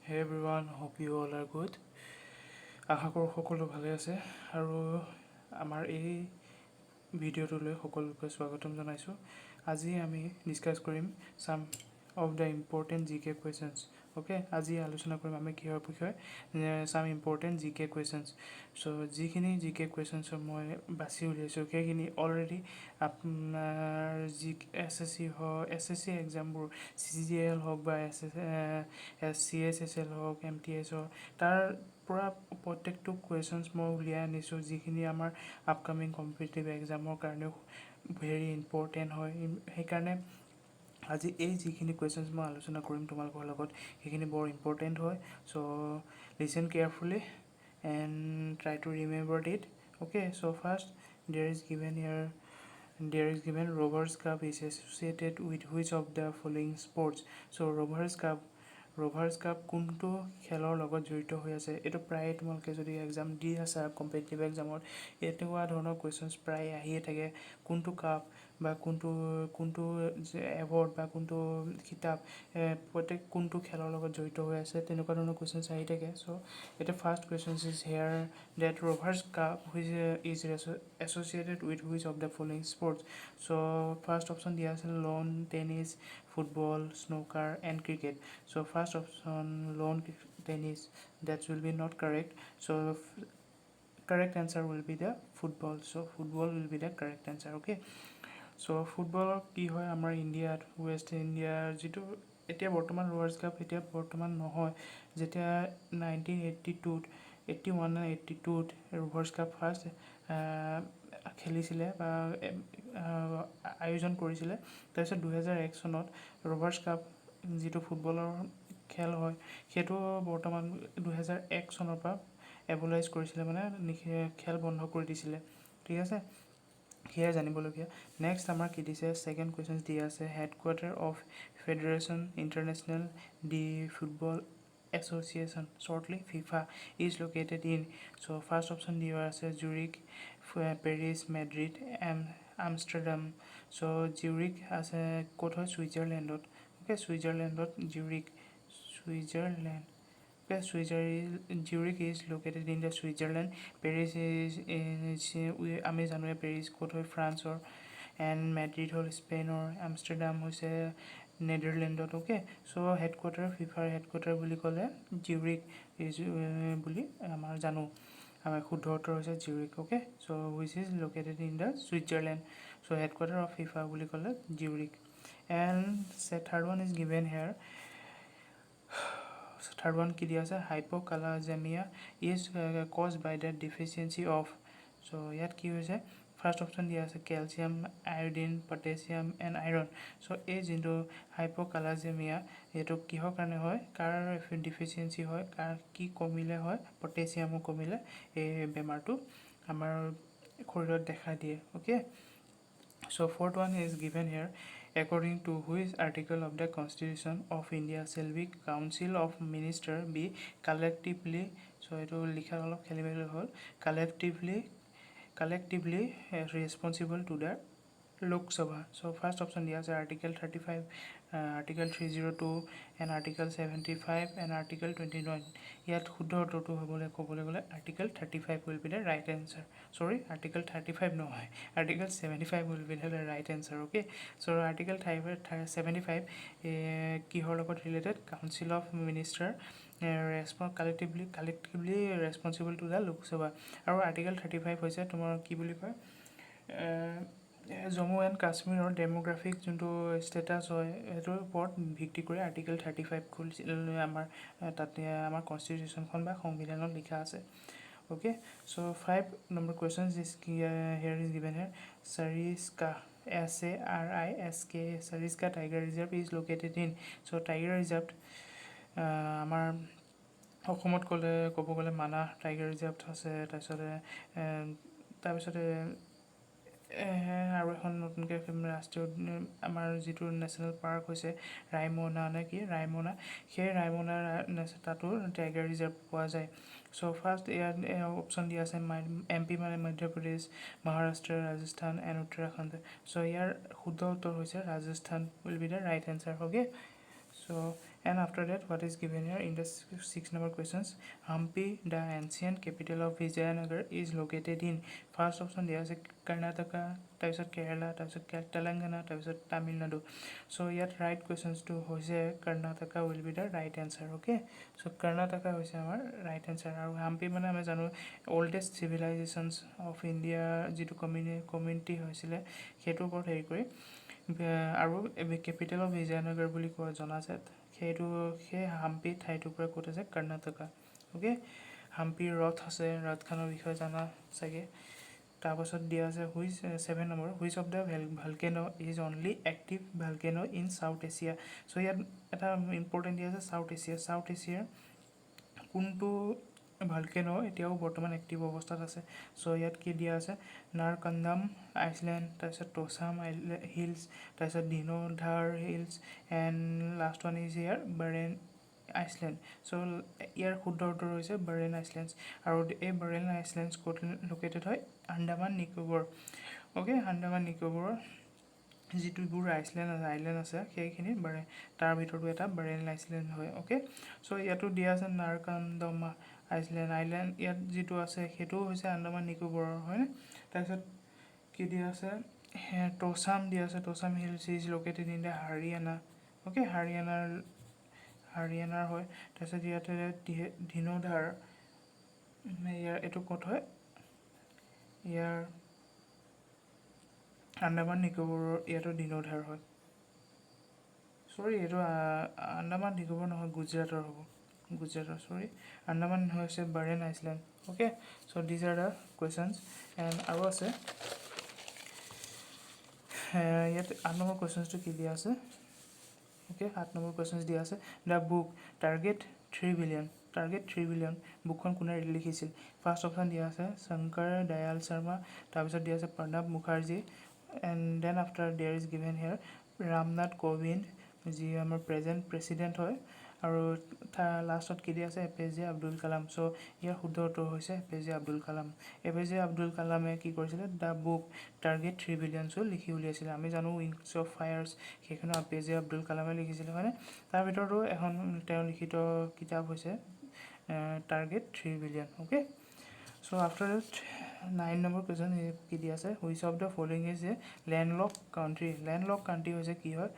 Hey everyone, hope you all are good. আশা কৰোঁ সকলো ভালে আছে আৰু আমাৰ এই ভিডিঅ'টোলৈ সকলোকে স্বাগতম জনাইছোঁ। আজি আমি ডিছকাছ কৰিম সাম অফ দ্য ইম্পৰ্টেণ্ট জিকে কুৱেশ্যনছ। অ'কে, আজি আলোচনা কৰিম আমি কিহৰ বিষয়ে, সাম ইম্পৰ্টেণ্ট জিকে কুৱেশ্যনছ। চ' যিখিনি জিকে কুৱেশ্যনছৰ মই বাছি উলিয়াইছোঁ সেইখিনি অলৰেডি আপোনাৰ এছ এছ চি এক্সামবোৰ CGL হওক বা CSSL হওক MTS হওক তাৰ পৰা প্ৰত্যেকটো কুৱেশ্যনছ মই উলিয়াই আনিছোঁ যিখিনি আমাৰ আপকামিং কম্পিটিটিভ এক্সামৰ কাৰণেও ভেৰি ইম্পৰ্টেণ্ট হয়। সেইকাৰণে আজি এই যিখিনি কুৱেশ্যনছ মই আলোচনা কৰিম তোমালোকৰ লগত সেইখিনি বৰ ইম্পৰ্টেণ্ট হয়। So' lesson carefully and try to remember it. Okay, so' first there is given rovers cup is associated with which of the following sports? So' rovers cup কোনটো খেলৰ লগত জড়িত হৈ আছে? এইটো প্ৰায় তোমালোকে যদি এক্সাম দি আছা কম্পিটিটিভ এক্সামত এনেকুৱা ধৰণৰ কুৱেশ্যনছ প্ৰায় আহিয়ে থাকে। কোনটো কাপ বা কোনটো এৱাৰ্ড বা কোনটো খিতাপ কোনটো খেলৰ লগত জড়িত হৈ আছে তেনেকুৱা ধৰণৰ কুৱেশ্যনছ আহি থাকে। চ' এতিয়া first questions is here that rovers cup which is associated with which of the following sports? So' first option দিয়া আছে lawn tennis, football, snooker and cricket. So' first option lawn tennis, that will be not correct. So correct answer will be the football. So football will be the correct answer. Okay, so football কি হয় আমাৰ ইণ্ডিয়াত west ইণ্ডিয়াৰ যিটো এতিয়া বৰ্তমান ৰোভাৰ্ছ cup এতিয়া বৰ্তমান নহয়, যেতিয়া 1981-82ত ৰোভাৰ্ছ কাপ ফাৰ্ষ্ট খেলিছিলে বা আয়োজন কৰিছিলে। তাৰপিছত 2001 চনত ৰোভাৰ্ছ কাপ যিটো ফুটবলৰ খেল হয় সেইটো বৰ্তমান 2001 চনৰ পৰা এবলাইজ কৰিছিলে, মানে খেল বন্ধ কৰি দিছিলে। ঠিক আছে, সেয়াই জানিবলগীয়া। নেক্সট আমাৰ কি দিছে, ছেকেণ্ড কুৱেশ্যন দিয়া আছে headquarter of federation international D football association shortly FIFA is located in. So' first option দিয়া আছে জুৰিক, পেৰিছ, মেড্ৰিড, আমষ্টাৰডাম। চ' জিউৰিক আছে ক'ত হয়, ছুইজাৰলেণ্ডত। Okay, ছুইজাৰলেণ্ডত জিউৰিক, Zurich is located in the Switzerland. Paris is আমি জানোৱে পেৰিছ ক'ত হয়, ফ্ৰান্সৰ। এণ্ড মেড্ৰিড হ'ল স্পেইনৰ, আমষ্টাৰডাম হৈছে নেডাৰলেণ্ডত। অ'কে, চ' হেডকোৱাৰ্টাৰ ফিফাৰ হেডকোৱাৰ্টাৰ বুলি ক'লে জিউৰিক বুলি আমাৰ জানো। আমাৰ শুদ্ধ উত্তৰ হৈছে Zurich. Okay, so' which is located in the Switzerland. So' headquarter of FIFA বুলি ক'লে Zurich. And third one is given here. Third one কি দিয়া আছে, hypokalemia is cause by the deficiency of. So' ইয়াত কি হৈছে, ফাৰ্ষ্ট অপশ্যন দিয়া আছে calcium, iodine, potassium and iron. So' এই যোনটো হাইপ'কালাজেমিয়া এইটো কিহৰ কাৰণে হয়, কাৰ ডিফিচিয়েঞ্চি হয়, কি কমিলে হয়, পটেছিয়ামো কমিলে এই বেমাৰটো আমাৰ শৰীৰত দেখা দিয়ে। Okay, so' fourth one is given hair. According to which article of the Constitution of India shall be Council of Ministers be collectively, so এইটো লিখাত অলপ খেলি মেলি হ'ল, collectively responsible to the Lok Sabha. So first option দিয়া আছে Article 35, Article 302 and Article 75 and Article 29. ইয়াত শুদ্ধ উত্তৰটো ক'বলৈ গ'লে Article 35 will be the right answer. Sorry, Article 35 নহয়, Article 75 will be the right answer. Okay, so Article 75 কিহৰ লগত related, council of minister collectively responsible to the Lok Sabha। আৰু Article 35 হৈছে তোমাৰ কি বুলি কয়, জম্মু এণ্ড কাশ্মীৰৰ ডেম'গ্ৰাফিক যোনটো ষ্টেটাছ হয় সেইটোৰ ওপৰত ভিত্তি কৰি Article 35 আমাৰ তাতে আমাৰ কনষ্টিটিউশ্যনখন বা সংবিধানত লিখা আছে। Okay, so' 5 number question is here is given here. Sariska SARISK Sariska tiger reserve is located in. So' tiger reserve আমাৰ অসমত ক'ব গ'লে মানাহ টাইগাৰ ৰিজাৰ্ভ আছে। তাৰপিছতে আৰু এখন নতুনকৈ ৰাষ্ট্ৰীয় আমাৰ যিটো নেশ্যনেল পাৰ্ক হৈছে ৰায়মনা নে কি, ৰায়মনা, সেই ৰায়মনা তাতো টাইগাৰ ৰিজাৰ্ভ পোৱা যায়। চ' ফাৰ্ষ্ট ইয়াত অপশ্যন দিয়া আছে MP মানে মধ্যপ্ৰদেশ, মহাৰাষ্ট্ৰ, ৰাজস্থান এণ্ড উত্তৰাখণ্ড। চ' ইয়াৰ শুদ্ধ উত্তৰ হৈছে Rajasthan will be the right answer. Okay, so' And after that, what is given here in the 6 number questions, Hampi, the ancient capital of Vijayanagar, is located in. First option there is Karnataka, তাৰপিছত Kerala, তাৰপিছত Telangana, তাৰপিছত Tamil Nadu. So here right questions to hoise Karnataka will be the right answer. Okay, so Karnataka hoise amar right answer. Aru Hampi mane ame janu oldest civilizations of India jitu community hoisile hetu por hei kori aru capital of Vijayanagar বুলি কোৱা জনা যায় সেইটো সেই হাম্পি ঠাইটোৰ পৰা ক'ত আছে Karnataka okay Hampi ৰথ আছে ৰথখনৰ বিষয়ে জানা চাগে তাৰপাছত দিয়া আছে which 7 number which of the volcano is only active volcano in south Asia so ইয়াত এটা ইম্পৰ্টেণ্ট দিয়া আছে সাউথ এছিয়াৰ কোনটো ভলকেনো এতিয়াও বৰ্তমান এক্টিভ অৱস্থাত আছে সো ইয়াত কি দিয়া আছে নাৰকন্দম আইসল্যান্ড তাৰপিছত টছাম হিলছ তাৰপিছত Dhinodhar hills and last one is ইয়াৰ বাৰেন আইসল্যান্ড সো ইয়াৰ শুদ্ধ উত্তৰ হৈছে বাৰেন আইসল্যান্ডছ আৰু এই বাৰেন আইসল্যান্ডছ ক'ত লোকেটেড হয় আন্দামান নিকোবৰ ওকে আন্দামান নিকোবৰৰ যিটোবোৰ আইল্যান্ড আছে সেইখিনি তাৰ ভিতৰতো এটা বাৰেন আইসল্যান্ড হয় ওকে সো ইয়াতো দিয়া আছে নাৰকন্দম আইল্যান্ড ইয়াত যিটো আছে সেইটো হৈছে আন্দামান নিকোবৰৰ হয়নে তাৰপিছত কি দিয়া আছে টছাম দিয়া আছে Tosham hills is located in the Haryana okay হাৰিয়ানাৰ হয় তাৰপিছত ইয়াতে দিনোধাৰ ইয়াৰ এইটো ক'ত হয় ইয়াৰ আন্দামান নিকোবৰৰ ইয়াতো দিনোধাৰ হয় সৰি এইটো আন্দামান নিকোবৰ নহয় গুজৰাটৰ হ'ব গুজৰাটৰ সৰি আন্দামান হৈছে Barren Island okay so these are the questions and আৰু আছে ইয়াত 8 নম্বৰ কুৱেশ্যনছটো কি দিয়া আছে ওকে 7 নম্বৰ কুৱেশ্যনছ দিয়া আছে দ্য বুক টাৰ্গেট 3 বিলিয়ন বুকখন কোনে লিখিছিল ফাৰ্ষ্ট অপশ্যন দিয়া আছে শংকৰ দয়াল শৰ্মা তাৰপিছত দিয়া আছে Pranab Mukherjee and then after there is given here Ramnath Kovind যি আমাৰ প্ৰেজেণ্ট প্ৰেচিডেণ্ট হয় আৰু লাষ্টত কি দিয়া আছে APJ আব্দুল কালাম সো ইয়াৰ শুদ্ধ উত্তৰ হৈছে APJ আব্দুল কালামে কি কৰিছিলে দ্য বুক টাৰ্গেট 3 বিলিয়নছো লিখি উলিয়াইছিলে আমি জানো উইংছ অফ ফায়াৰ্ছ সেইখনো APJ আব্দুল কালামে লিখিছিলে হয়নে তাৰ ভিতৰতো এখন তেওঁ লিখিত কিতাপ হৈছে target 3 billion okay so after that 9 number question কি দিয়া আছে which of the following is a landlock country হৈছে কি হয়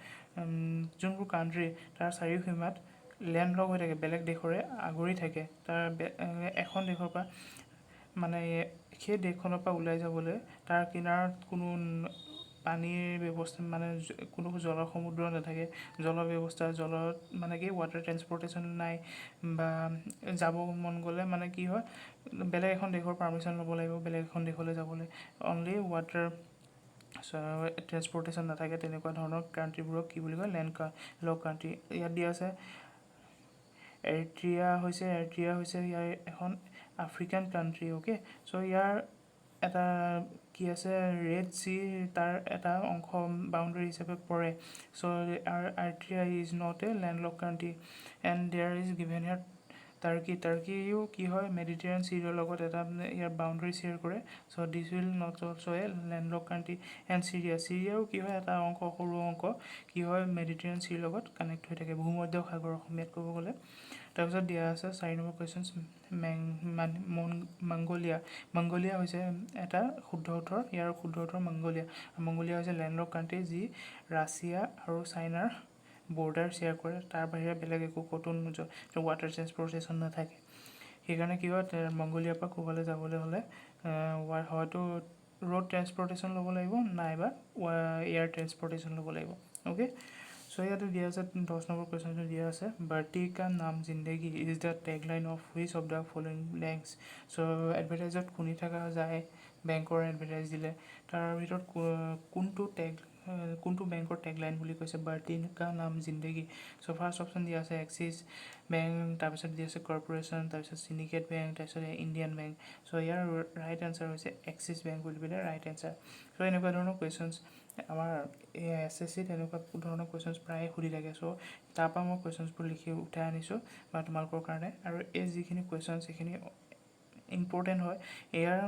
যোনবোৰ কাণ্ট্ৰি তাৰ চাৰিওসীমাত লেণ্ডলক হৈ থাকে বেলেগ দেশৰে আগুৰি থাকে তাৰ এখন দেশৰ পৰা মানে সেই দেশখনৰ পৰা ওলাই যাবলৈ তাৰ কিনাৰত কোনো পানীৰ ব্যৱস্থা মানে কোনো জলসমুদ্ৰ নাথাকে জল ব্যৱস্থা জলত মানে কি ৱাটাৰ ট্ৰেন্সপৰ্টেশ্যন নাই বা যাব মন গ'লে মানে কি হয় বেলেগ এখন দেশৰ পাৰ্মিশ্যন ল'ব লাগিব বেলেগ এখন দেশলৈ যাবলৈ অনলি ৱাটাৰ ট্ৰেন্সপৰ্টেশ্যন নাথাকে তেনেকুৱা ধৰণৰ কাণ্ট্ৰিবোৰক কি বুলি কয় লেণ্ডলক কাণ্ট্ৰি ইয়াত দিয়া আছে এৰিট্ৰিয়া হৈছে ইয়াৰ এখন আফ্ৰিকান কাণ্ট্ৰি ওকে সো ইয়াৰ এটা কি আছে ৰেড চি তাৰ এটা অংশ বাউণ্ডাৰী হিচাপে পৰে so Eritrea is not a landlock country and there is given here টাৰ্কিও কি হয় মেডিটেৰিয়ান চিৰ লগত এটা ইয়াৰ বাউণ্ডাৰী শ্বেয়াৰ কৰে so this will not also' a landlock country and চিৰিয়াও কি হয় এটা অংশ সৰু অংশ কি হয় মেডিটেৰিয়ান চিৰ লগত কানেক্ট হৈ থাকে ভূমধ্য সাগৰ অসমীয়াত ক'ব গ'লে তাৰপিছত দিয়া আছে 4 নম্বৰ কুৱেশ্যনছ মংগোলিয়া হৈছে এটা শুদ্ধ উত্তৰ ইয়াৰ শুদ্ধ উত্তৰ মংগোলিয়া হৈছে লেণ্ডলক কাণ্ট্ৰি যি ৰাছিয়া আৰু চাইনাৰ বৰ্ডাৰ শ্বেয়াৰ কৰে তাৰ বাহিৰে বেলেগ একো ক'তো ৱাটাৰ ট্ৰেন্সপৰ্টেশ্যন নাথাকে সেইকাৰণে কি হয় মংগোলিয়াৰ পৰা ক'বলৈ যাবলৈ হ'লে হয়তো ৰোড ট্ৰেন্সপৰ্টেশ্যন ল'ব লাগিব নাইবা এয়াৰ ট্ৰেন্সপৰ্টেশ্যন ল'ব লাগিব ওকে সো ইয়াতে দিয়া আছে 10 নম্বৰ কুৱেশ্যনটো দিয়া আছে বাৰ্তি কা নাম জিন্দগী is the tagline of which of the following banks so এডভাৰটাইজত শুনি থকা যায় বেংকৰ এডভাৰটাইজ দিলে তাৰ ভিতৰত কোনটো বেংকৰ টেগলাইন বুলি কৈছে বাৰ্তি কা নাম জিন্দগী সো ফাৰ্ষ্ট অপশ্যন দিয়া আছে এক্সিছ বেংক তাৰপিছত দিয়া আছে কৰ্পৰেশ্যন তাৰপিছত চিণ্ডিকেট বেংক তাৰপিছত ইণ্ডিয়ান বেংক সো ইয়াৰ ৰাইট এনচাৰ হৈছে এক্সিছ বেংক বুলি পেলাই ৰাইট এনচাৰ সো এনেকুৱা ধৰণৰ কুৱেশ্যনছ আমাৰ SSCত এনেকুৱা ধৰণৰ কুৱেশ্যনছ প্ৰায়ে সুধি থাকে সো তাৰপৰা মই কুৱেশ্যনছবোৰ লিখি উঠাই আনিছোঁ বা তোমালোকৰ কাৰণে আৰু এই যিখিনি কুৱেশ্যনছ সেইখিনি ইম্পৰ্টেণ্ট হয় ইয়াৰ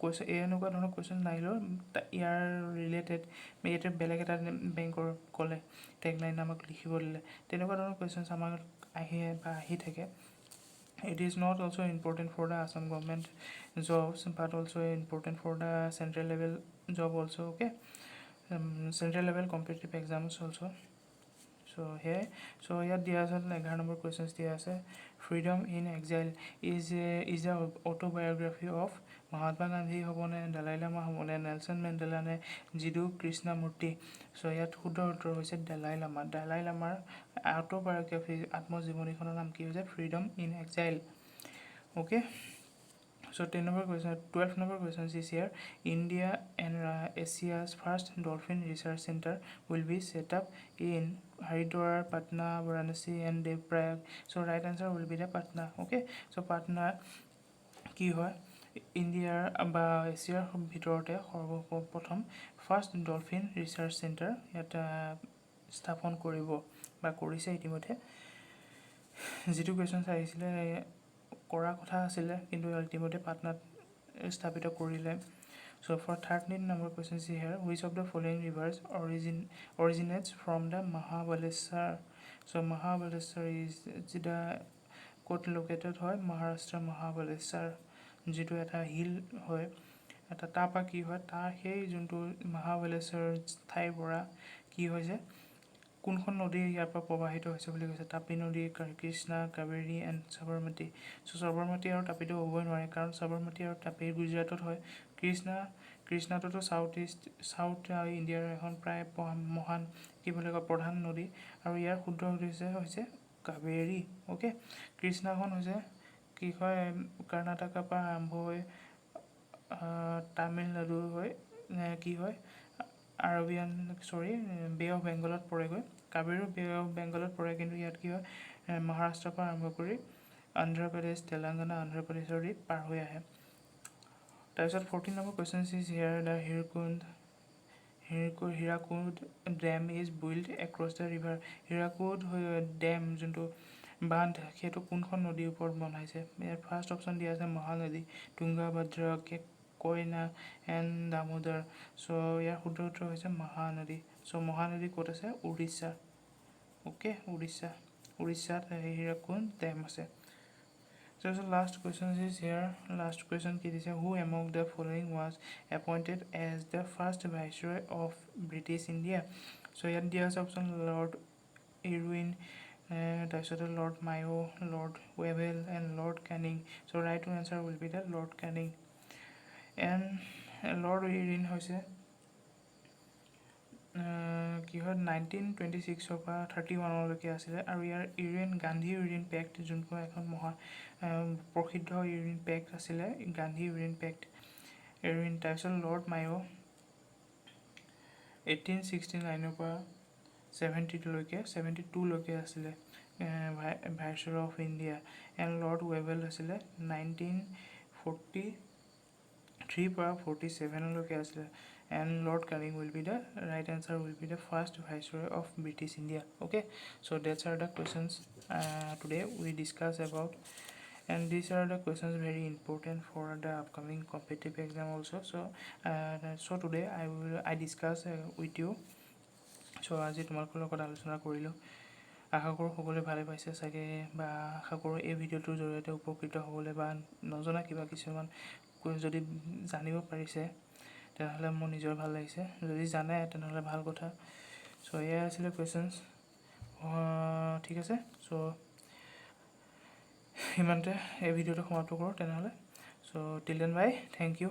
কুৱেশ্যন এনেকুৱা ধৰণৰ কুৱেশ্যন নাহিলেও ইয়াৰ ৰিলেটেড ইয়াতে বেলেগ এটা বেংকৰ ক'লে টেগলাইন আমাক লিখিব দিলে তেনেকুৱা ধৰণৰ কুৱেশ্যনছ আমাক আহি থাকে It is not also important for the Assam government jobs but also important for the central level job also, okay. Central level competitive exams also. So here there are 11 number questions there আছে Freedom in Exile is a autobiography of Mahatma Gandhi হবনে Dalai Lama হবনে Nelson Mandela নে Jiddu Krishnamurti so ইয়াত শুদ্ধ উত্তৰ হৈছে Dalai Lamaৰ autobiography আত্মজীৱনীখনৰ নাম কি হৈছে Freedom in Exile, okay. So 12 number question is here. India and Asia's first dolphin research center will be set up in Haridwar, Patna, Varanasi and Devprayag. So right answer will be the Patna, okay. So Patna কি হয় ইণ্ডিয়াৰ বা এছিয়াৰ ভিতৰতে সৰ্বপ্ৰথম first dolphin research centre ইয়াত স্থাপন কৰিব বা কৰিছে ইতিমধ্যে যিটো কুৱেশ্যন আহিছিলে কৰা কথা আছিলে কিন্তু আল্টিমেটলি পাটনাত স্থাপিত কৰিলে So for 13 number question is here, which of the following rivers originates from the Mahabaleshwar? So Mahabaleshwar is the quote located হয় Maharashtra Mahabaleshwar যিটো এটা হিল হয় এটা তাপা কি হয় তাৰ সেই যোনটো Mahabaleshwar ঠাইৰ পৰা কি হৈছে কোনখন নদী ইয়াৰ পৰা প্ৰবাহিত হৈছে বুলি কৈছে তাপি নদী কৃষ্ণা কাবেৰী এণ্ড সাবৰমতী সো সাবৰমতী আৰু তাপিটো হ'বই নোৱাৰে কাৰণ সাবৰমতী আৰু তাপি গুজৰাটত হয় কৃষ্ণাটোতো সাউথ ইণ্ডিয়াৰ এখন প্ৰায় মহান কি বুলি কয় প্ৰধান নদী আৰু ইয়াৰ শুদ্ধ হৈছে কাবেৰী, অ'কে। কৃষ্ণাখন হৈছে কি হয় কৰ্ণাটকৰ পৰা আৰম্ভ হৈ তামিলনাডু হৈ কি হয় বে অফ বেংগলত পৰেগৈ কাবেৰী বে অফ বেংগলত পৰে কিন্তু ইয়াত কি হয় মহাৰাষ্ট্ৰৰ পৰা আৰম্ভ কৰি অন্ধ্ৰপ্ৰদেশ তেলেংগানা অন্ধ্ৰপ্ৰদেশৰ দি পাৰ হৈ আহে তাৰপিছত 14 number question is here the Hirakud dam is build across the river Hirakud dam যোনটো বান্ধ সেইটো কোনখন নদীৰ ওপৰত বনাইছে ইয়াৰ ফাৰ্ষ্ট অপশ্যন দিয়া আছে মহানদী তুংগাভদ্ৰা কয়না এণ্ড দামোদৰ চ' ইয়াৰ শুদ্ধ উত্তৰ হৈছে মহানদী চ' মহানদী ক'ত আছে উৰিষ্যা, অ'কে। উৰিষ্যাত হীৰাকুদ ডেম আছে So last question is here. Last question is who among the following was appointed as the first viceroy of British India? So here the option Lord Irwin, Lord Mayo, Lord Wavell and Lord Canning. So right answer will be the Lord Canning. And Lord Irwin হৈছে কি হয় 1926 পৰা 31লৈকে আছিলে আৰু ইয়াৰ Gandhi urine পেক্ট যোনটো এখন মহা প্ৰসিদ্ধ ইউৰিন পেক্ট আছিলে গান্ধী ইউৰিন পেক্ট তাৰপিছত লৰ্ড মায়ো 1869 পৰা 72লৈকে আছিলে viceroy of India and lord Wavell আছিলে 1943 পৰা 47লৈকে আছিলে and Lord Canning will be the right answer will be the first viceroy of British India, okay. So that's are the questions today we discuss about and these are the questions very important for the upcoming competitive exam also. So today I discuss with you. So আজি তোমালোকৰ লগত আলোচনা কৰিলোঁ আশা কৰোঁ সকলোৱে ভালে পাইছে চাগে বা আশা কৰোঁ এই ভিডিঅ'টোৰ জৰিয়তে উপকৃত হ'বলৈ বা নজনা কিবা কিছুমান যদি জানিব পাৰিছে তেনেহ'লে মোৰ নিজৰ ভাল লাগিছে যদি জানে তেনেহ'লে ভাল কথা চ' এয়া আছিলে কুৱেশ্যনছ ঠিক আছে চ' ইমানতে এই ভিডিঅ'টো সমাপ্ত কৰোঁ তেনেহ'লে চ' till then bye thank U